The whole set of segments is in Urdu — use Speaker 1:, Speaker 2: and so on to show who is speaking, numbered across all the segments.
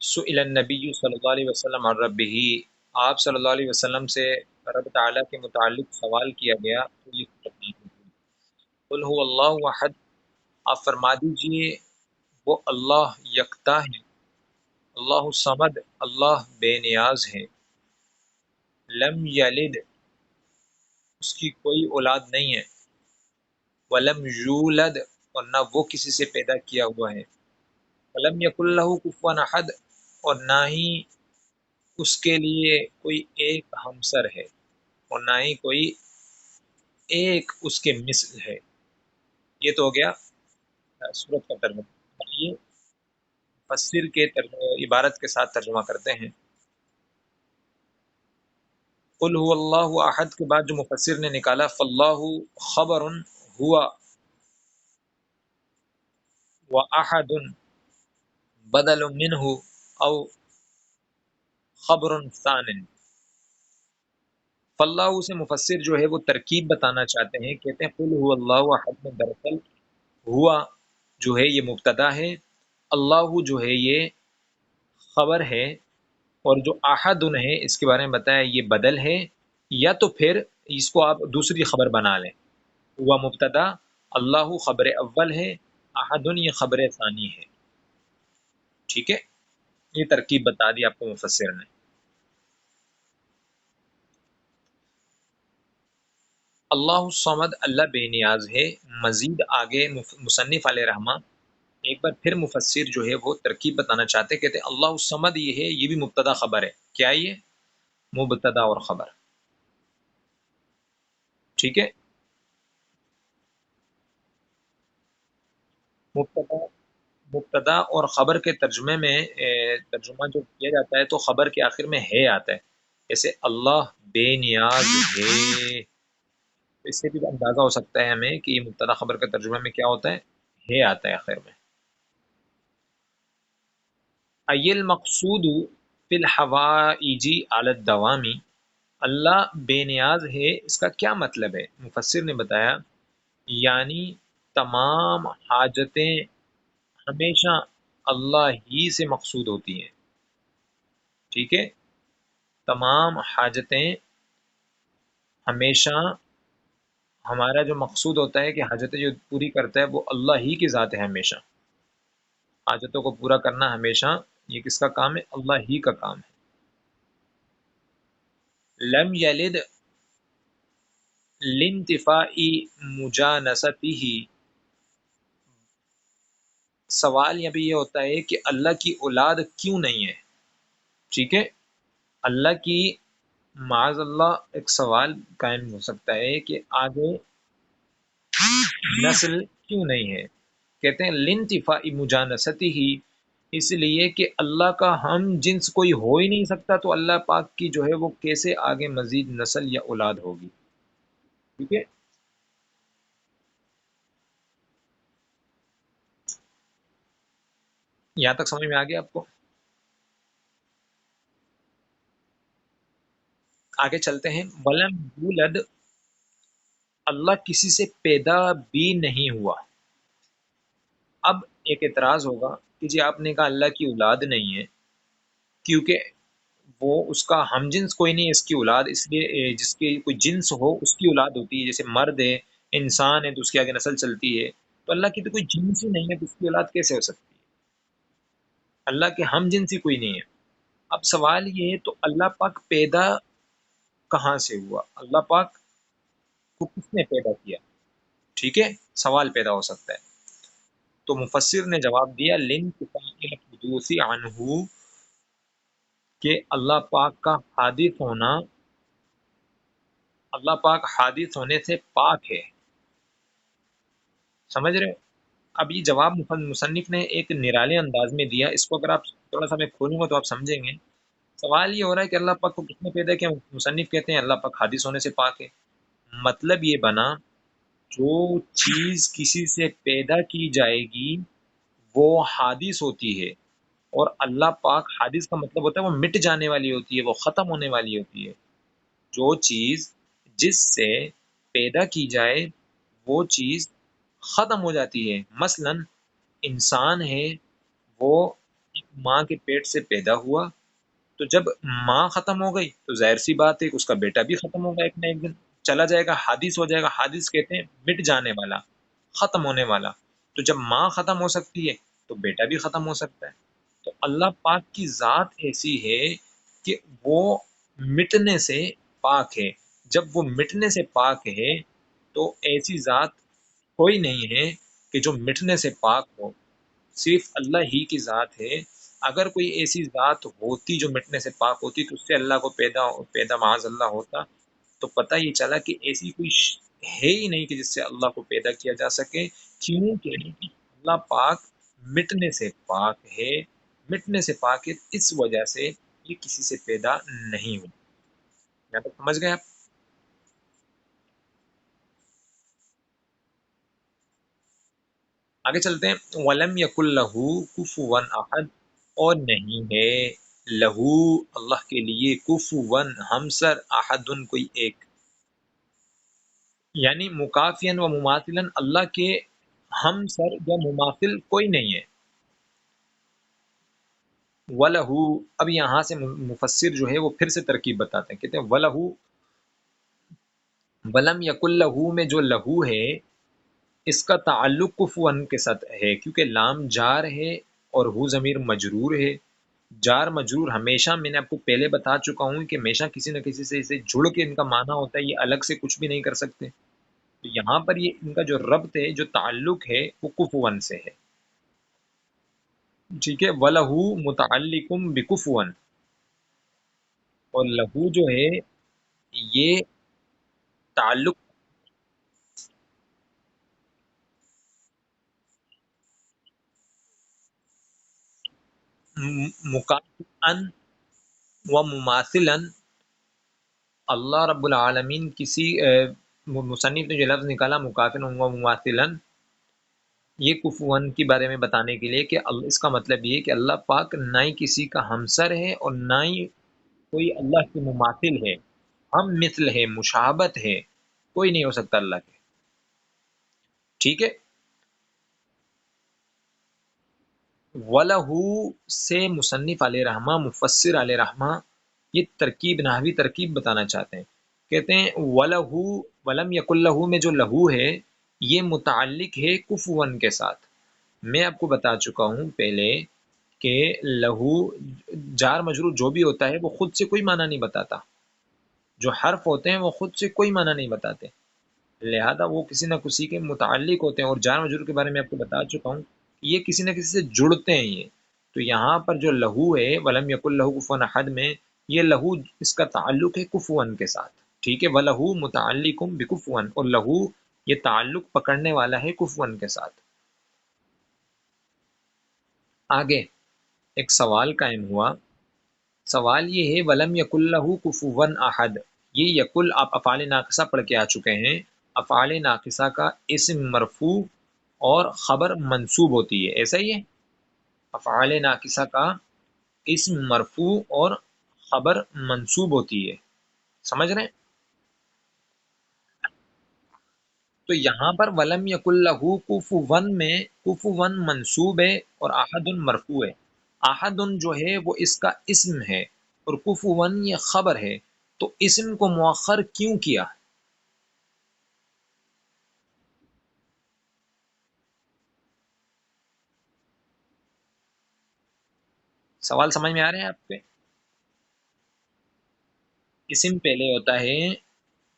Speaker 1: سئل النبی صلی اللہ علیہ وسلم عن ربہ، آپ صلی اللہ علیہ وسلم سے رب تعالیٰ کے متعلق سوال کیا گیا تو یہ فرماتے ہیں، قل هو اللہ احد، آپ فرما دیجئے وہ اللہ یکتا ہے، اللہ صمد، اللہ بے نیاز ہے، لم یلد، اس کی کوئی اولاد نہیں ہے، ولم یولد، اور نہ وہ کسی سے پیدا کیا ہوا ہے، ولم یکن لہ کفوا احد، اور نہ ہی اس کے لیے کوئی ایک ہمسر ہے، اور نہ ہی کوئی ایک اس کے مثل ہے۔ یہ تو ہو گیا سورت کا ترجمہ۔ یہ مفسر کے عبارت کے ساتھ ترجمہ کرتے ہیں۔ قل هو اللہ احد کے بعد جو مفسر نے نکالا، فاللہ خبر ہوا واحد بدل منہ او خبر ثان، فاللہ سے مفسر جو ہے وہ ترکیب بتانا چاہتے ہیں، کہتے ہیں قل هو اللہ احد میں دراصل ہوا جو ہے یہ مبتدا ہے، اللہ جو ہے یہ خبر ہے، اور جو احد ہے اس کے بارے میں بتایا یہ بدل ہے، یا تو پھر اس کو آپ دوسری خبر بنا لیں، ہوا مبتدا، اللہ خبر اول ہے، احد یہ خبر ثانی ہے۔ ٹھیک ہے، یہ ترکیب بتا دی آپ کو مفسر نے۔ اللہ الصمد، اللہ بے نیاز ہے۔ مزید آگے مصنف علیہ رحمہ ایک بار پھر مفسر جو ہے وہ ترکیب بتانا چاہتے ہیں، کہتے ہیں اللہ الصمد یہ ہے، یہ بھی مبتدا خبر ہے۔ کیا یہ مبتدا اور خبر؟ ٹھیک ہے، مبتدا مبتدا اور خبر کے ترجمے میں ترجمہ جو کیا جاتا ہے تو خبر کے آخر میں ہے آتا ہے، جیسے اللہ بے نیاز ہے، اس سے بھی اندازہ ہو سکتا ہے ہمیں کہ یہ مبتدا خبر کے ترجمے میں کیا ہوتا ہے آتا ہے آخر میں۔ ای المقصود فی الحوائج علی الدوامی، اللہ بے نیاز ہے اس کا کیا مطلب ہے؟ مفسر نے بتایا یعنی تمام حاجتیں ہمیشہ اللہ ہی سے مقصود ہوتی ہیں۔ ٹھیک ہے، تمام حاجتیں ہمیشہ، ہمارا جو مقصود ہوتا ہے کہ حاجتیں جو پوری کرتا ہے وہ اللہ ہی کی ذات ہے، ہمیشہ حاجتوں کو پورا کرنا ہمیشہ یہ کس کا کام ہے؟ اللہ ہی کا کام ہے۔ لم یلد لانتفاء مجانستہ، سوال یہاں پہ یہ ہوتا ہے کہ اللہ کی اولاد کیوں نہیں ہے؟ ٹھیک ہے، اللہ کی معاذ اللہ ایک سوال قائم ہو سکتا ہے کہ آگے نسل کیوں نہیں ہے؟ کہتے ہیں لانتفاء مجانستہ، اس لیے کہ اللہ کا ہم جنس کوئی ہو ہی نہیں سکتا، تو اللہ پاک کی جو ہے وہ کیسے آگے مزید نسل یا اولاد ہوگی؟ ٹھیک ہے، یہاں تک سمجھ میں آ گیا آپ کو؟ آگے چلتے ہیں۔ ولم یولد، اللہ کسی سے پیدا بھی نہیں ہوا۔ اب ایک اعتراض ہوگا کہ جی آپ نے کہا اللہ کی اولاد نہیں ہے، کیونکہ وہ اس کا ہم جنس کوئی نہیں ہے اس کی اولاد، اس لیے جس کی کوئی جنس ہو اس کی اولاد ہوتی ہے، جیسے مرد ہے، انسان ہے تو اس کی آگے نسل چلتی ہے، تو اللہ کی تو کوئی جنس ہی نہیں ہے تو اس کی اولاد کیسے ہو سکتی ہے؟ اللہ کے ہم جنس ہی کوئی نہیں ہے۔ اب سوال یہ ہے تو اللہ پاک پیدا کہاں سے ہوا؟ اللہ پاک کو کس نے پیدا کیا؟ ٹھیک ہے، سوال پیدا ہو سکتا ہے۔ تو مفسر نے جواب دیا الحدوث عنہ، کہ اللہ پاک کا حادث ہونا، اللہ پاک حادث ہونے سے پاک ہے۔ سمجھ رہے ہو؟ اب یہ جواب مصنف نے ایک نرالے انداز میں دیا، اس کو اگر آپ تھوڑا سا میں کھولوں گا تو آپ سمجھیں گے۔ سوال یہ ہو رہا ہے کہ اللہ پاک کو کس نے پیدا کیا؟ مصنف کہتے ہیں اللہ پاک حادث ہونے سے پاک ہے۔ مطلب یہ بنا جو چیز کسی سے پیدا کی جائے گی وہ حادث ہوتی ہے، اور اللہ پاک حادث کا مطلب ہوتا ہے وہ مٹ جانے والی ہوتی ہے، وہ ختم ہونے والی ہوتی ہے۔ جو چیز جس سے پیدا کی جائے وہ چیز ختم ہو جاتی ہے۔ مثلا انسان ہے، وہ ماں کے پیٹ سے پیدا ہوا، تو جب ماں ختم ہو گئی تو ظاہر سی بات ہے کہ اس کا بیٹا بھی ختم ہوگا، ایک نہ ایک دن چلا جائے گا، حادث ہو جائے گا۔ حادث کہتے ہیں مٹ جانے والا، ختم ہونے والا۔ تو جب ماں ختم ہو سکتی ہے تو بیٹا بھی ختم ہو سکتا ہے۔ تو اللہ پاک کی ذات ایسی ہے کہ وہ مٹنے سے پاک ہے۔ جب وہ مٹنے سے پاک ہے تو ایسی ذات کوئی نہیں ہے کہ جو مٹنے سے پاک ہو، صرف اللہ ہی کی ذات ہے۔ اگر کوئی ایسی ذات ہوتی جو مٹنے سے پاک ہوتی تو اس سے اللہ کو پیدا معاذ اللہ ہوتا، تو پتہ یہ چلا کہ ایسی کوئی ہے ہی نہیں کہ جس سے اللہ کو پیدا کیا جا سکے، کیونکہ اللہ پاک مٹنے سے پاک ہے۔ مٹنے سے پاک ہے، اس وجہ سے یہ کسی سے پیدا نہیں ہو۔ یہاں تک سمجھ گئے آپ؟ آگے چلتے ہیں۔ وَلَمْ يَكُنْ لَهُ كُفُوًا أَحَدٌ، اور نہیں ہے لہو اللہ کے لیے کفواً ہمسر، احدن کوئی ایک، یعنی مکافین و مماثلاً اللہ کے ہمسر یا مماثل کوئی نہیں ہے۔ وَلَهُ، اب یہاں سے مفسر جو ہے وہ پھر سے ترکیب بتاتے ہیں، کہتے ہیں وَلَهُ، وَلَمْ يَكُنْ لَهُ میں جو لہو ہے اس کا تعلق کفواً کے ساتھ ہے، کیونکہ لام جار ہے اور ہو ضمیر مجرور ہے۔ جار مجرور ہمیشہ، میں نے آپ کو پہلے بتا چکا ہوں کہ ہمیشہ کسی نہ کسی سے اسے جڑ کے ان کا معنی ہوتا ہے، یہ الگ سے کچھ بھی نہیں کر سکتے۔ تو یہاں پر یہ ان کا جو ربط ہے، جو تعلق ہے، وہ کفواً سے ہے۔ ٹھیک ہے، وَلَهُ متعلق بکفواً، اور لہو جو ہے یہ تعلق مکافئن و مماثلا، اللہ رب العالمین کسی مصنف نے جو لفظ نکالا مکافئن و مماثلا، یہ کفون کے بارے میں بتانے کے لیے کہ اس کا مطلب یہ ہے کہ اللہ پاک نہ ہی کسی کا ہمسر ہے اور نہ ہی کوئی اللہ کی مماثل ہے۔ ہم مثل ہے، مشابت ہے، کوئی نہیں ہو سکتا اللہ کے۔ ٹھیک ہے، وَلَهُ سے مصنف علیہ رحمہ، مفسر علیہ رحمہ یہ ترکیب، نحوی ترکیب بتانا چاہتے ہیں۔ کہتے ہیں وَلَهُ، وَلَمْ يَكُنْ لَهُ میں جو لہو ہے یہ متعلق ہے کفون کے ساتھ۔ میں آپ کو بتا چکا ہوں پہلے کہ لہو جار مجرور جو بھی ہوتا ہے وہ خود سے کوئی معنی نہیں بتاتا، جو حرف ہوتے ہیں وہ خود سے کوئی معنی نہیں بتاتے، لہذا وہ کسی نہ کسی کے متعلق ہوتے ہیں۔ اور جار مجرور کے بارے میں آپ کو بتا چکا ہوں کہ یہ کسی نہ کسی سے جڑتے ہیں یہ۔ تو یہاں پر جو لہو ہے ولم یکن لہو کفوا احد میں، یہ لہو اس کا تعلق ہے کفوا کے ساتھ۔ ٹھیک ہے، وَلَهُ متعلق بکفوا، اور لہو یہ تعلق پکڑنے والا ہے کفوا کے ساتھ۔ آگے ایک سوال قائم ہوا، سوال یہ ہے ولم یکن لہ کفوا احد، یہ یکل آپ افعال ناقصہ پڑھ کے آ چکے ہیں۔ افعال ناقصہ کا اسم مرفوع اور خبر منصوب ہوتی ہے، ایسا ہی ہے؟ افعال ناقصہ کا اسم مرفوع اور خبر منصوب ہوتی ہے، سمجھ رہے ہیں؟ تو یہاں پر ولم یکن لہ کفوا میں کفوا منصوب ہے اور احد مرفوع ہے۔ احد جو ہے وہ اس کا اسم ہے اور کفوا یہ خبر ہے، تو اسم کو مؤخر کیوں کیا؟ سوال سمجھ میں آ رہے ہیں آپ کے؟ اسم پہلے ہوتا ہے،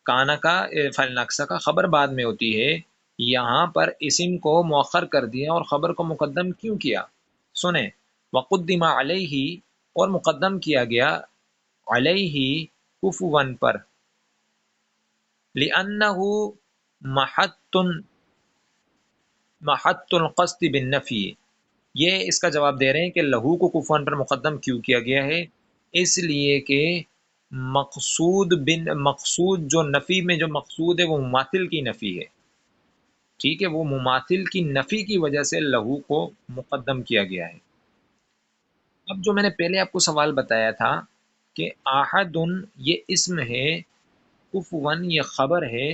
Speaker 1: کانا کا فعل ناقصہ کا خبر بعد میں ہوتی ہے، یہاں پر اسم کو مؤخر کر دیا اور خبر کو مقدم کیوں کیا؟ سنیں، وقدم علیہ، اور مقدم کیا گیا علیہ کفوا پر، لأنہ محط محط القصد بالنفی، یہ اس کا جواب دے رہے ہیں کہ لہو کو کفوان پر مقدم کیوں کیا گیا ہے، اس لیے کہ مقصود جو نفی میں جو مقصود ہے وہ مماثل کی نفی ہے۔ ٹھیک ہے، وہ مماثل کی نفی کی وجہ سے لہو کو مقدم کیا گیا ہے۔ اب جو میں نے پہلے آپ کو سوال بتایا تھا کہ احد یہ اسم ہے، کفون یہ خبر ہے،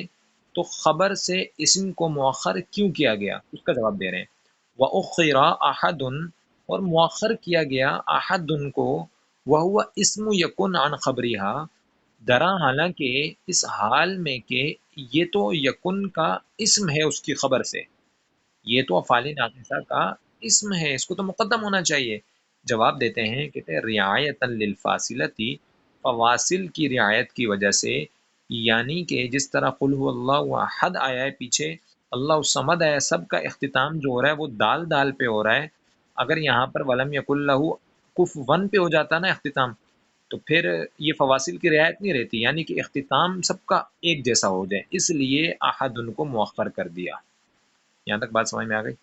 Speaker 1: تو خبر سے اسم کو مؤخر کیوں کیا گیا، اس کا جواب دے رہے ہیں۔ وَأُخِّرَ أَحَدٌ، اور مؤخر کیا گیا احد ان کو وہ اسم یکن عن خبریہا، درا حالانکہ اس حال میں کہ یہ تو یکن کا اسم ہے اس کی خبر سے، یہ تو افعال ناقصہ کا اسم ہے، اس کو تو مقدم ہونا چاہیے۔ جواب دیتے ہیں، کہتے ہیں رعایتا للفاصلتی، فواصل کی رعایت کی وجہ سے، یعنی کہ جس طرح قل هو اللہ احد آیا ہے پیچھے، اللہ الصمد آیا، سب کا اختتام جو ہو رہا ہے وہ دال دال پہ ہو رہا ہے۔ اگر یہاں پر ولم یکن لہ کفوا پہ ہو جاتا نا اختتام، تو پھر یہ فواصل کی رعایت نہیں رہتی، یعنی کہ اختتام سب کا ایک جیسا ہو جائے، اس لیے احد ان کو مؤخر کر دیا۔ یہاں تک بات سمجھ میں آ گئی؟